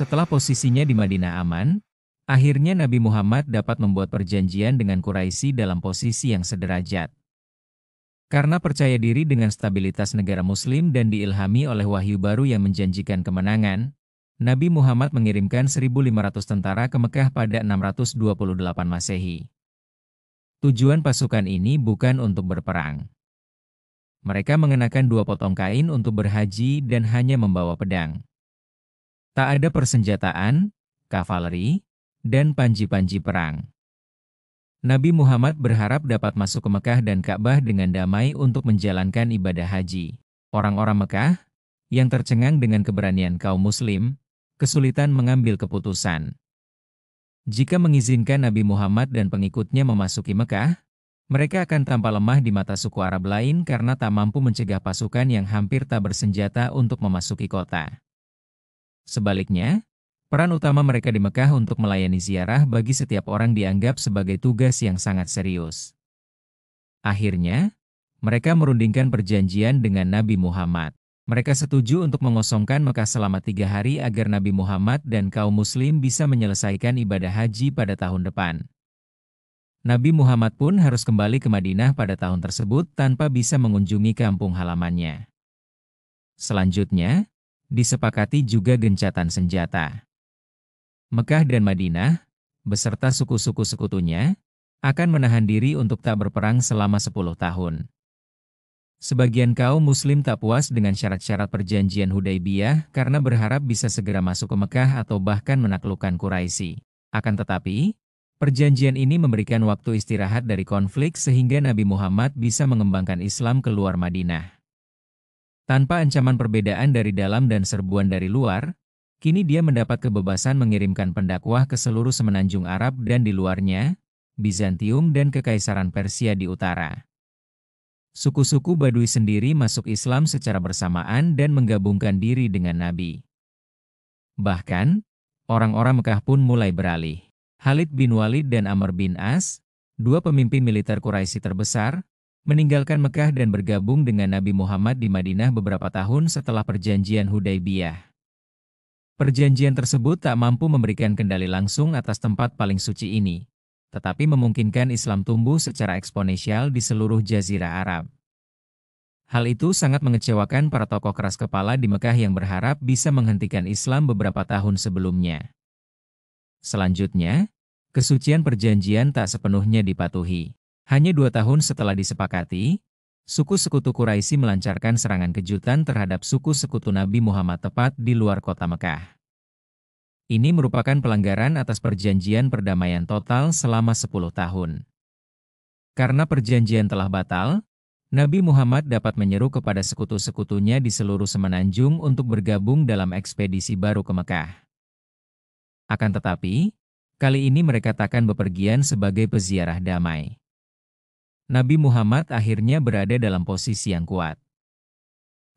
Setelah posisinya di Madinah aman, akhirnya Nabi Muhammad dapat membuat perjanjian dengan Quraisy dalam posisi yang sederajat. Karena percaya diri dengan stabilitas negara Muslim dan diilhami oleh wahyu baru yang menjanjikan kemenangan, Nabi Muhammad mengirimkan 1.500 tentara ke Mekah pada 628 Masehi. Tujuan pasukan ini bukan untuk berperang. Mereka mengenakan 2 potong kain untuk berhaji dan hanya membawa pedang. Tak ada persenjataan, kavaleri, dan panji-panji perang. Nabi Muhammad berharap dapat masuk ke Mekah dan Ka'bah dengan damai untuk menjalankan ibadah haji. Orang-orang Mekah, yang tercengang dengan keberanian kaum Muslim, kesulitan mengambil keputusan. Jika mengizinkan Nabi Muhammad dan pengikutnya memasuki Mekah, mereka akan tampak lemah di mata suku Arab lain karena tak mampu mencegah pasukan yang hampir tak bersenjata untuk memasuki kota. Sebaliknya, peran utama mereka di Mekah untuk melayani ziarah bagi setiap orang dianggap sebagai tugas yang sangat serius. Akhirnya, mereka merundingkan perjanjian dengan Nabi Muhammad. Mereka setuju untuk mengosongkan Mekah selama 3 hari agar Nabi Muhammad dan kaum Muslim bisa menyelesaikan ibadah haji pada tahun depan. Nabi Muhammad pun harus kembali ke Madinah pada tahun tersebut tanpa bisa mengunjungi kampung halamannya. Selanjutnya, disepakati juga gencatan senjata. Mekah dan Madinah, beserta suku-suku sekutunya, akan menahan diri untuk tak berperang selama 10 tahun. Sebagian kaum Muslim tak puas dengan syarat-syarat perjanjian Hudaybiyah karena berharap bisa segera masuk ke Mekah atau bahkan menaklukkan Quraisy. Akan tetapi, perjanjian ini memberikan waktu istirahat dari konflik sehingga Nabi Muhammad bisa mengembangkan Islam keluar Madinah. Tanpa ancaman perbedaan dari dalam dan serbuan dari luar, kini dia mendapat kebebasan mengirimkan pendakwah ke seluruh semenanjung Arab dan di luarnya, Bizantium dan Kekaisaran Persia di utara. Suku-suku Badui sendiri masuk Islam secara bersamaan dan menggabungkan diri dengan Nabi. Bahkan, orang-orang Mekah pun mulai beralih. Khalid bin Walid dan Amr bin As, 2 pemimpin militer Quraisy terbesar, meninggalkan Mekah dan bergabung dengan Nabi Muhammad di Madinah beberapa tahun setelah perjanjian Hudaybiyah. Perjanjian tersebut tak mampu memberikan kendali langsung atas tempat paling suci ini, tetapi memungkinkan Islam tumbuh secara eksponensial di seluruh Jazirah Arab. Hal itu sangat mengecewakan para tokoh keras kepala di Mekah yang berharap bisa menghentikan Islam beberapa tahun sebelumnya. Selanjutnya, kesucian perjanjian tak sepenuhnya dipatuhi. Hanya 2 tahun setelah disepakati, suku sekutu Quraisy melancarkan serangan kejutan terhadap suku sekutu Nabi Muhammad tepat di luar kota Mekah. Ini merupakan pelanggaran atas perjanjian perdamaian total selama 10 tahun. Karena perjanjian telah batal, Nabi Muhammad dapat menyeru kepada sekutu-sekutunya di seluruh semenanjung untuk bergabung dalam ekspedisi baru ke Mekah. Akan tetapi, kali ini mereka takkan bepergian sebagai peziarah damai. Nabi Muhammad akhirnya berada dalam posisi yang kuat.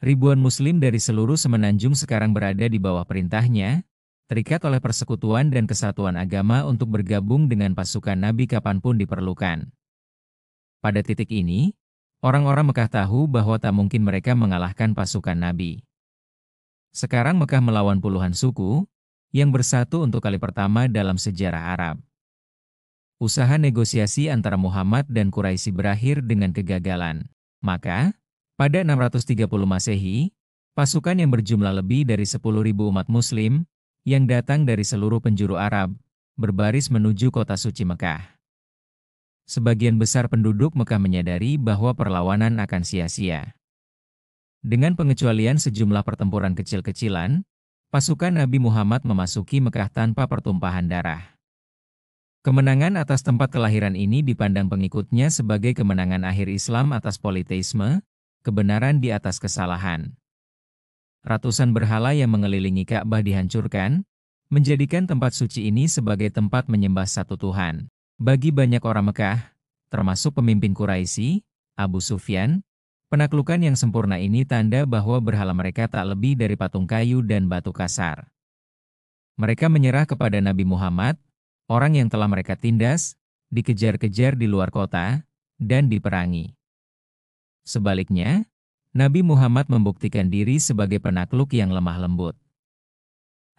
Ribuan Muslim dari seluruh semenanjung sekarang berada di bawah perintahnya, terikat oleh persekutuan dan kesatuan agama untuk bergabung dengan pasukan Nabi kapanpun diperlukan. Pada titik ini, orang-orang Mekah tahu bahwa tak mungkin mereka mengalahkan pasukan Nabi. Sekarang Mekah melawan puluhan suku, yang bersatu untuk kali pertama dalam sejarah Arab. Usaha negosiasi antara Muhammad dan Quraisy berakhir dengan kegagalan. Maka, pada 630 Masehi, pasukan yang berjumlah lebih dari 10.000 umat Muslim, yang datang dari seluruh penjuru Arab, berbaris menuju kota suci Mekah. Sebagian besar penduduk Mekah menyadari bahwa perlawanan akan sia-sia. Dengan pengecualian sejumlah pertempuran kecil-kecilan, pasukan Nabi Muhammad memasuki Mekah tanpa pertumpahan darah. Kemenangan atas tempat kelahiran ini dipandang pengikutnya sebagai kemenangan akhir Islam atas politeisme, kebenaran di atas kesalahan. Ratusan berhala yang mengelilingi Ka'bah dihancurkan, menjadikan tempat suci ini sebagai tempat menyembah satu Tuhan. Bagi banyak orang Mekah, termasuk pemimpin Quraisy, Abu Sufyan, penaklukan yang sempurna ini tanda bahwa berhala mereka tak lebih dari patung kayu dan batu kasar. Mereka menyerah kepada Nabi Muhammad, orang yang telah mereka tindas, dikejar-kejar di luar kota, dan diperangi. Sebaliknya, Nabi Muhammad membuktikan diri sebagai penakluk yang lemah lembut.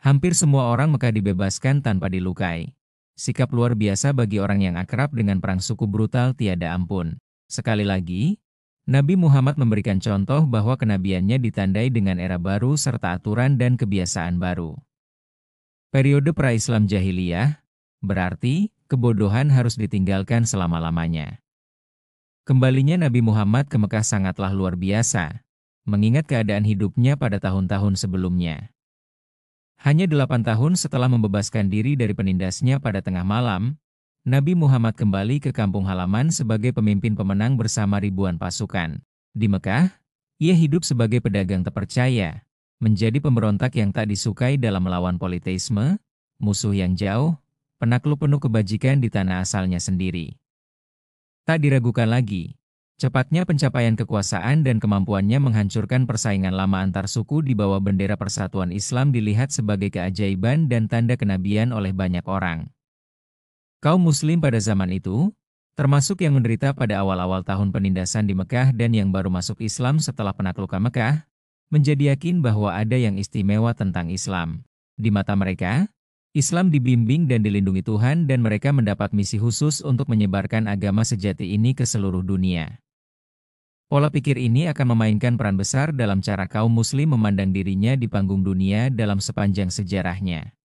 Hampir semua orang Mekah dibebaskan tanpa dilukai. Sikap luar biasa bagi orang yang akrab dengan perang suku brutal tiada ampun. Sekali lagi, Nabi Muhammad memberikan contoh bahwa kenabiannya ditandai dengan era baru serta aturan dan kebiasaan baru. Periode pra-Islam jahiliyah, berarti kebodohan harus ditinggalkan selama-lamanya. Kembalinya Nabi Muhammad ke Mekah sangatlah luar biasa, mengingat keadaan hidupnya pada tahun-tahun sebelumnya. Hanya 8 tahun setelah membebaskan diri dari penindasnya pada tengah malam, Nabi Muhammad kembali ke kampung halaman sebagai pemimpin pemenang bersama ribuan pasukan. Di Mekah, ia hidup sebagai pedagang terpercaya, menjadi pemberontak yang tak disukai dalam melawan politeisme, musuh yang jauh, penakluk penuh kebajikan di tanah asalnya sendiri. Tak diragukan lagi, cepatnya pencapaian kekuasaan dan kemampuannya menghancurkan persaingan lama antar suku di bawah bendera persatuan Islam dilihat sebagai keajaiban dan tanda kenabian oleh banyak orang. Kaum muslim pada zaman itu, termasuk yang menderita pada awal-awal tahun penindasan di Mekah dan yang baru masuk Islam setelah penaklukan Mekah, menjadi yakin bahwa ada yang istimewa tentang Islam. Di mata mereka, Islam dibimbing dan dilindungi Tuhan dan mereka mendapat misi khusus untuk menyebarkan agama sejati ini ke seluruh dunia. Pola pikir ini akan memainkan peran besar dalam cara kaum muslim memandang dirinya di panggung dunia dalam sepanjang sejarahnya.